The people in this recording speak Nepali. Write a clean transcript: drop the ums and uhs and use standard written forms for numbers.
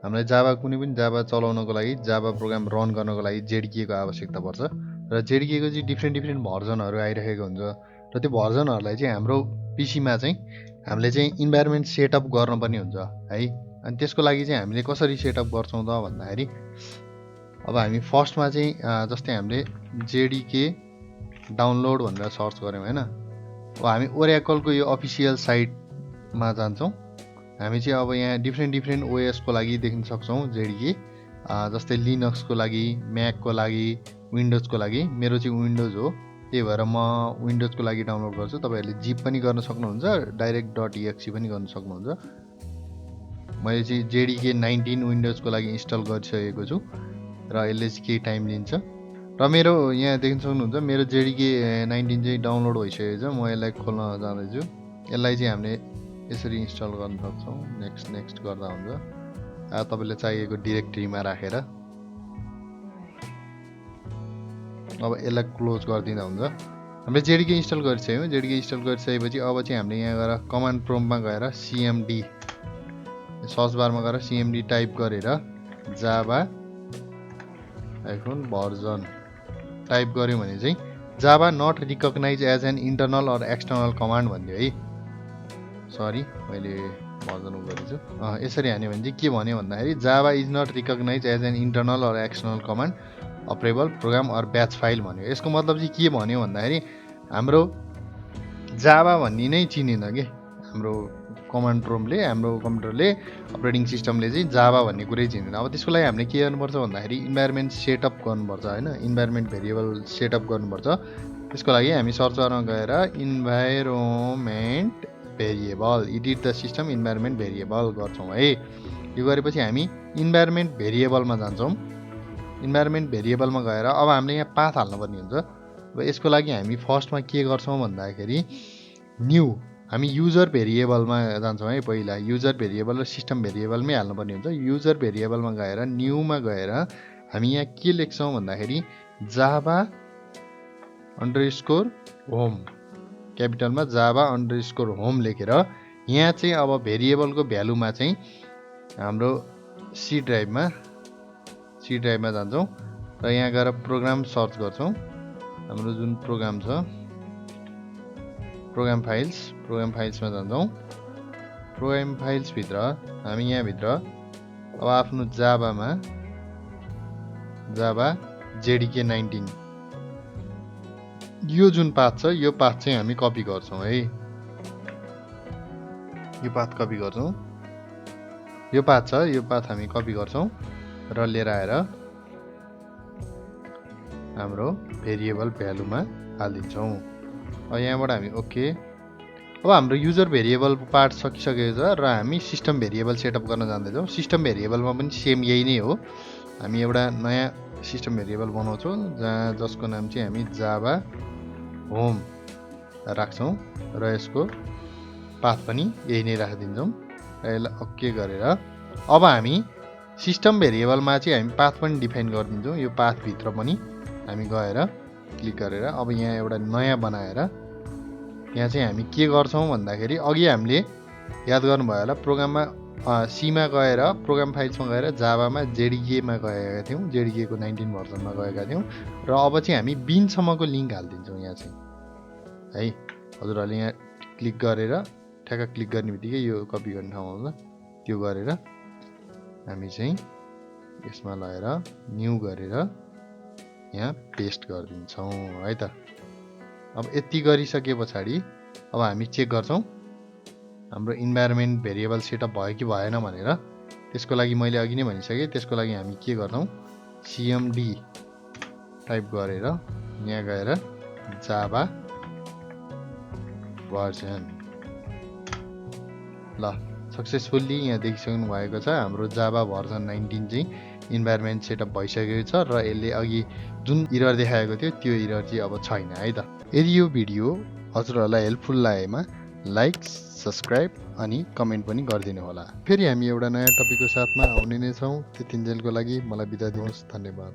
हामीलाई जावा कुनै पनि जावा चलाउनको लागि जावा प्रोग्राम रन गर्नको लागि JDK को आवश्यकता पर्छ र JDK को चाहिँ डिफ्रेन्ट भर्जनहरू आइरहेको हुन्छ र त्यो भर्जनहरूलाई चाहिँ हाम्रो पीसीमा चाहिँ हामीले चाहिँ इन्भाइरोमेन्ट सेटअप गर्नुपर्ने हुन्छ है। अनि त्यसको लागि चाहिँ हामीले कसरी सेटअप गर्छौँ त भन्दाखेरि अब हामी फर्स्टमा चाहिँ जस्तै हामीले JDK डाउनलोड भनेर सर्च गऱ्यौँ हैन। अब हामी ओरेकलको यो अफिसियल साइटमा जान्छौँ। हामी चाहिँ अब यहाँ डिफ्रेन्ट OS को लागि देख्न सक्छौँ JDK, जस्तै लिनक्सको लागि, म्याकको लागि, विन्डोजको लागि। मेरो चाहिँ विन्डोज हो, त्यही भएर म विन्डोजको लागि डाउनलोड गर्छु। तपाईहरुले जिप पनि गर्न सक्नुहुन्छ, डाइरेक्ट .exe पनि गर्न सक्नुहुन्छ। मैले चाहिँ JDK 19 विन्डोजको लागि इन्स्टल गरिसकेको छु र यसले चाहिँ केही टाइम लिन्छ। र मेरो यहाँ देख्न सक्नुहुन्छ मेरो JDK 19 चाहिँ डाउनलोड भइसकेको छ। म यसलाई खोल्न जाँदैछु। यसलाई चाहिँ हामीले यसरी इन्स्टल गर्न सक्छौँ। नेक्स्ट गर्दा हुन्छ। तपाईले चाहिएको डिरेक्टरीमा राखेर अब यसलाई क्लोज गरिदिँदा हुन्छ। हामीले JDK इन्स्टल गरिसक्यौँ। JDK इन्स्टल गरिसकेपछि अब चाहिँ हामीले यहाँ गएर कमान्ड प्रम्प्टमा गएर cmd सर्च बारमा गएर cmd टाइप गरेर जावा -version टाइप गर्यौँ भने चाहिँ Java not recognise as an internal or external command भन्यो है। सरी मैले भर्जन गरेछु। यसरी हान्यो भने चाहिँ के भन्यो भन्दाखेरि Java is not recognise as an internal or external command operable program or batch file भन्यो। यसको मतलब चाहिँ के भन्यो भन्दाखेरि हाम्रो जावा भन्ने नै चिनेन के हाम्रो कमान्ड प्रम्प्टले, हाम्रो कम्प्युटरले, अपरेटिङ सिस्टमले चाहिँ जावा भन्ने कुरै चिनेन। अब त्यसको लागि हामीले के गर्नुपर्छ भन्दाखेरि इन्भाइरोमेन्ट सेटअप गर्नुपर्छ हैन। इन्भाइरोमेन्ट भेरिएबल सेटअप गर्नुपर्छ। त्यसको लागि हामी सर्च बारमा गएर environment variable edit the system environment variable गर्छौँ है। यो गरेपछि हामी इन्भाइरोमेन्ट भेरिएबलमा जान्छौँ। इन्भाइरोमेन्ट भेरिएबलमा गएर अब हामीले यहाँ पाथ हाल्नुपर्ने हुन्छ। अब यसको लागि हामी फर्स्टमा के गर्छौँ भन्दाखेरि न्यू हामी युजर भेरिएबलमा जान्छौँ है। पहिला युजर भेरिएबल र सिस्टम भेरिएबलमै हाल्नुपर्ने हुन्छ। युजर भेरिएबलमा गएर न्यूमा गएर हामी यहाँ के लेख्छौँ भन्दाखेरि जावा _होम क्यापिटलमा जावा _होम लेखेर यहाँ चाहिँ अब भेरिएबलको भ्यालुमा चाहिँ हाम्रो सी ड्राइभमा जान्छौँ र यहाँ गएर प्रोग्राम सर्च गर्छौँ। हाम्रो जुन प्रोग्राम छ प्रोग्राम फाइल्समा जान्छौँ। प्रोग्राम फाइल्स भित्र हामी यहाँ भित्र अब आफ्नो जावा JDK 19 यो जुन पाथ छ यो पाथ चाहिँ हामी कपी गर्छौँ है। यो पाथ कपी गर्छौँ। यो पाथ छ यो पाथ हामी कपी गर्छौँ र लिएर आएर हाम्रो भेरिएबल भ्यालुमा हालिदिन्छौँ। यहाँबाट हामी ओके। अब हाम्रो युजर भेरिएबल पार्ट सकिसकेको छ र हामी सिस्टम भेरिएबल सेटअप गर्न जाँदैछौँ। सिस्टम भेरिएबलमा पनि सेम यही नै हो। हामी एउटा नयाँ सिस्टम भेरिएबल बनाउँछौँ जसको नाम चाहिँ हामी जावा होम राख्छौँ र यसको पाथ पनि यही नै राखिदिन्छौँ। यसलाई ओके गरेर अब हामी सिस्टम भेरिएबलमा चाहिँ हामी पाथ पनि डिफाइन गरिदिन्छौँ। यो पाथभित्र पनि हामी गएर क्लिक गरेर अब यहाँ एउटा नयाँ बनाएर यहाँ चाहिँ हामी के गर्छौँ भन्दाखेरि अघि हामीले याद गर्नुभयो होला प्रोग्राममा सीमा गएर प्रोग्राम फाइल्समा गएर जावामा JDKमा गएका थियौँ। JDK को 19 भर्जनमा गएका थियौँ र अब चाहिँ हामी बिनसम्मको लिङ्क हालिदिन्छौँ यहाँ चाहिँ है। हजुरहरूले यहाँ क्लिक गरेर ठ्याक्क क्लिक गर्ने बित्तिकै यो कपी गर्ने ठाउँ आउँछ त्यो गरेर हामी चाहिँ यसमा लगाएर न्यू गरेर यहाँ पेस्ट गरिदिन्छौँ है त। अब यति गरिसके पछाडि अब हामी चेक गर्छौँ हाम्रो इन्भाइरोमेन्ट भेरिएबल सेटअप भयो कि भएन भनेर। त्यसको लागि मैले अघि नै भनिसकेँ। त्यसको लागि हामी के गर्छौँ cmd टाइप गरेर यहाँ गएर जावा भर्जन ल सक्सेसफुल्ली यहाँ देखिसक्नु भएको छ। हाम्रो जावा भर्जन 19 चाहिँ इन्भाइरोमेन्ट सेटअप भइसकेको छ र यसले अघि जुन इरर देखाएको थियो त्यो इरर चाहिँ अब छैन है त। यदि यो भिडियो हजुरहरूलाई हेल्पफुल लागेमा लाइक, सब्स्क्राइब अनि कमेन्ट पनि गरिदिनु होला। फेरि हामी एउटा नयाँ टपिकको साथमा आउने नै छौँ। त्यतिन्जेलको लागि मलाई बिदा दिनुहोस्। धन्यवाद।